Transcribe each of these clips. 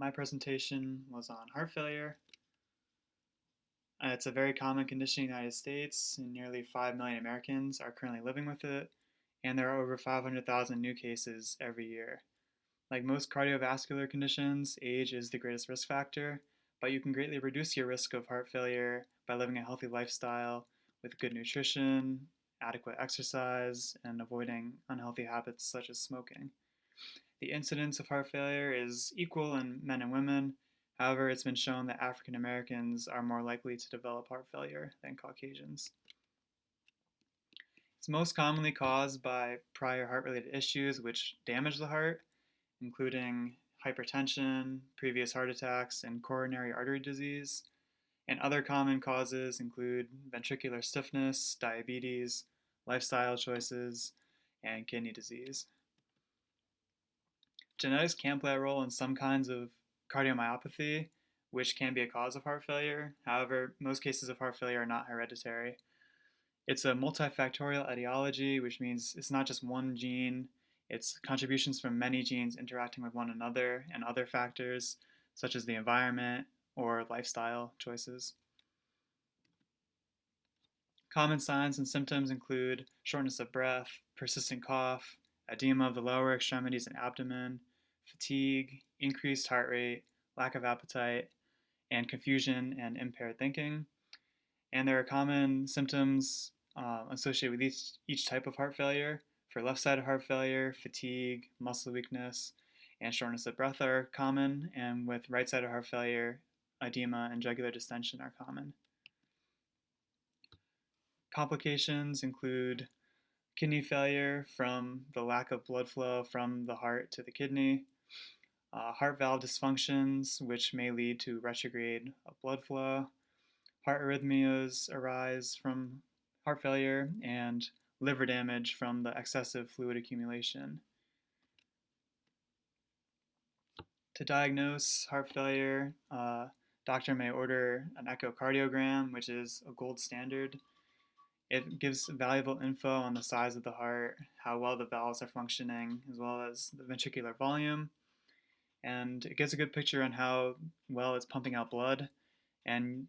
My presentation was on heart failure. It's a very common condition in the United States, and nearly 5 million Americans are currently living with it, and there are over 500,000 new cases every year. Like most cardiovascular conditions, age is the greatest risk factor, but you can greatly reduce your risk of heart failure by living a healthy lifestyle with good nutrition, adequate exercise, and avoiding unhealthy habits such as smoking. The incidence of heart failure is equal in men and women. However, it's been shown that African Americans are more likely to develop heart failure than Caucasians. It's most commonly caused by prior heart related issues which damage the heart, including hypertension, previous heart attacks, and coronary artery disease. And other common causes include ventricular stiffness, diabetes, lifestyle choices, and kidney disease. Genetics can play a role in some kinds of cardiomyopathy, which can be a cause of heart failure. However, most cases of heart failure are not hereditary. It's a multifactorial etiology, which means it's not just one gene, it's contributions from many genes interacting with one another and other factors, such as the environment or lifestyle choices. Common signs and symptoms include shortness of breath, persistent cough, edema of the lower extremities and abdomen, fatigue, increased heart rate, lack of appetite, and confusion and impaired thinking. And there are common symptoms associated with each type of heart failure. For left-sided heart failure, fatigue, muscle weakness, and shortness of breath are common, and with right-sided heart failure, edema and jugular distension are common. Complications include kidney failure from the lack of blood flow from the heart to the kidney, heart valve dysfunctions, which may lead to retrograde blood flow, heart arrhythmias arise from heart failure, and liver damage from the excessive fluid accumulation. To diagnose heart failure, doctor may order an echocardiogram, which is a gold standard. It gives valuable info on the size of the heart, how well the valves are functioning, as well as the ventricular volume. And it gives a good picture on how well it's pumping out blood. And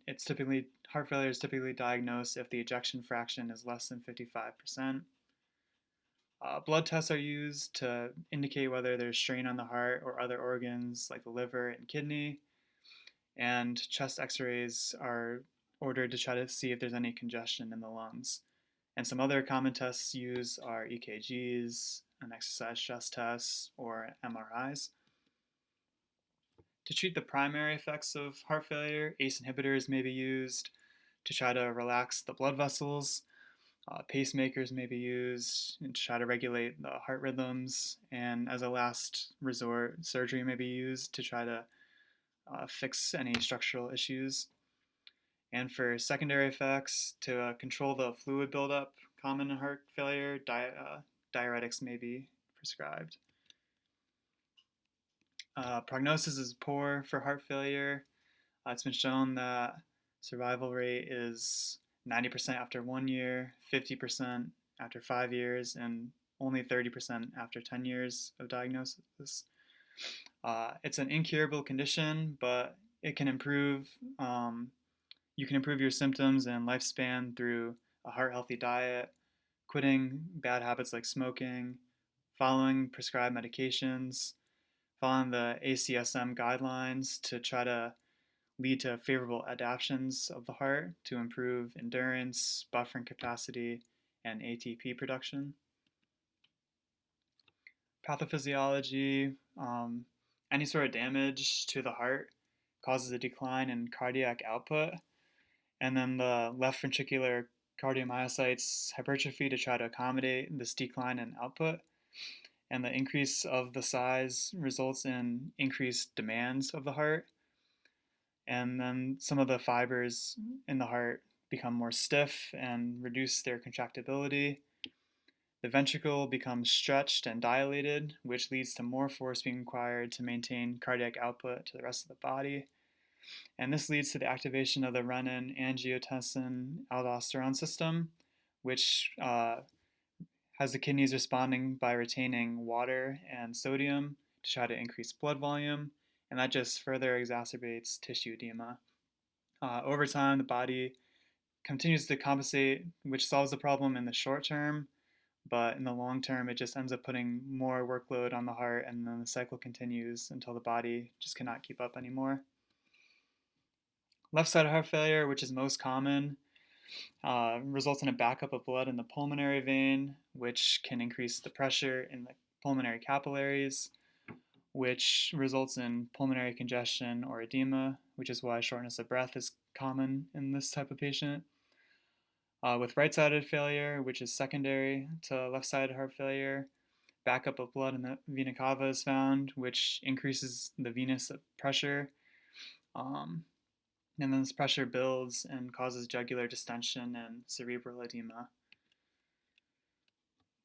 heart failure is typically diagnosed if the ejection fraction is less than 55%. Blood tests are used to indicate whether there's strain on the heart or other organs like the liver and kidney. And chest x-rays are ordered to try to see if there's any congestion in the lungs. And some other common tests used are EKGs, an exercise stress test, or MRIs. To treat the primary effects of heart failure, ACE inhibitors may be used to try to relax the blood vessels. Pacemakers may be used to try to regulate the heart rhythms. And as a last resort, surgery may be used to try to fix any structural issues. And for secondary effects, to control the fluid buildup common in heart failure, diuretics may be prescribed. Prognosis is poor for heart failure. It's been shown that survival rate is 90% after 1 year, 50% after 5 years, and only 30% after 10 years of diagnosis. It's an incurable condition, but it can improve. You can improve your symptoms and lifespan through a heart healthy diet, quitting bad habits like smoking, following prescribed medications, following the ACSM guidelines to try to lead to favorable adaptations of the heart to improve endurance, buffering capacity, and ATP production. Pathophysiology, any sort of damage to the heart causes a decline in cardiac output, and then the left ventricular cardiomyocytes hypertrophy to try to accommodate this decline in output. And the increase of the size results in increased demands of the heart. And then some of the fibers in the heart become more stiff and reduce their contractibility. The ventricle becomes stretched and dilated, which leads to more force being required to maintain cardiac output to the rest of the body. And this leads to the activation of the renin angiotensin aldosterone system, which has the kidneys responding by retaining water and sodium to try to increase blood volume. and that just further exacerbates tissue edema. Over time, the body continues to compensate, which solves the problem in the short term, but in the long term, it just ends up putting more workload on the heart, and then the cycle continues until the body just cannot keep up anymore. Left-sided heart failure, which is most common, results in a backup of blood in the pulmonary vein, which can increase the pressure in the pulmonary capillaries, which results in pulmonary congestion or edema, which is why shortness of breath is common in this type of patient. With right-sided failure, which is secondary to left-sided heart failure, backup of blood in the vena cava is found, which increases the venous pressure. And then this pressure builds and causes jugular distension and cerebral edema.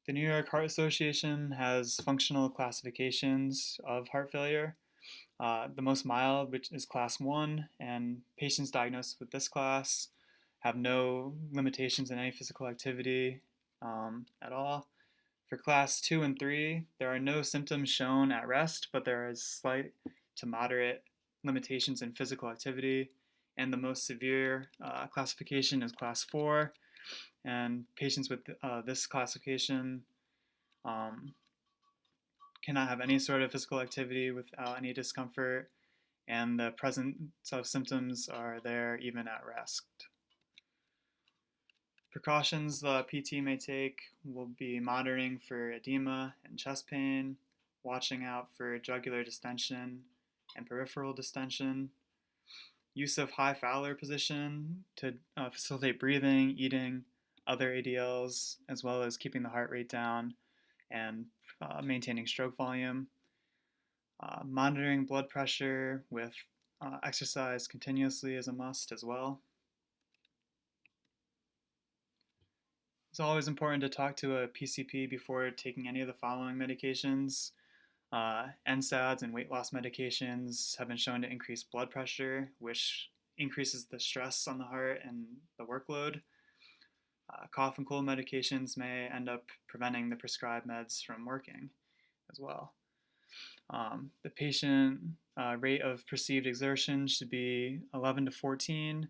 The New York Heart Association has functional classifications of heart failure. The most mild, which is class 1, and patients diagnosed with this class have no limitations in any physical activity at all. For class 2 and 3, there are no symptoms shown at rest, but there is slight to moderate limitations in physical activity. And the most severe classification is class 4. And patients with this classification cannot have any sort of physical activity without any discomfort, and the presence of symptoms are there even at rest. Precautions the PT may take will be monitoring for edema and chest pain, watching out for jugular distension and peripheral distension, use of high Fowler position to facilitate breathing, eating, other ADLs, as well as keeping the heart rate down and maintaining stroke volume, monitoring blood pressure with exercise continuously is a must as well. It's always important to talk to a PCP before taking any of the following medications. NSAIDs and weight loss medications have been shown to increase blood pressure, which increases the stress on the heart and the workload. Cough and cold medications may end up preventing the prescribed meds from working as well. The patient rate of perceived exertion should be 11 to 14,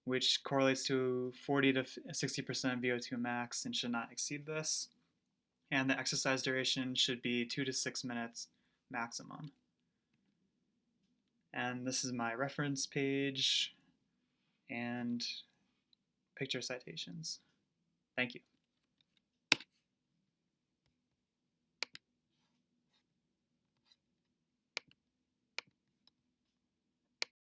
which correlates to 40 to 60% VO2 max and should not exceed this. And the exercise duration should be 2 to 6 minutes maximum. And this is my reference page and picture citations. Thank you.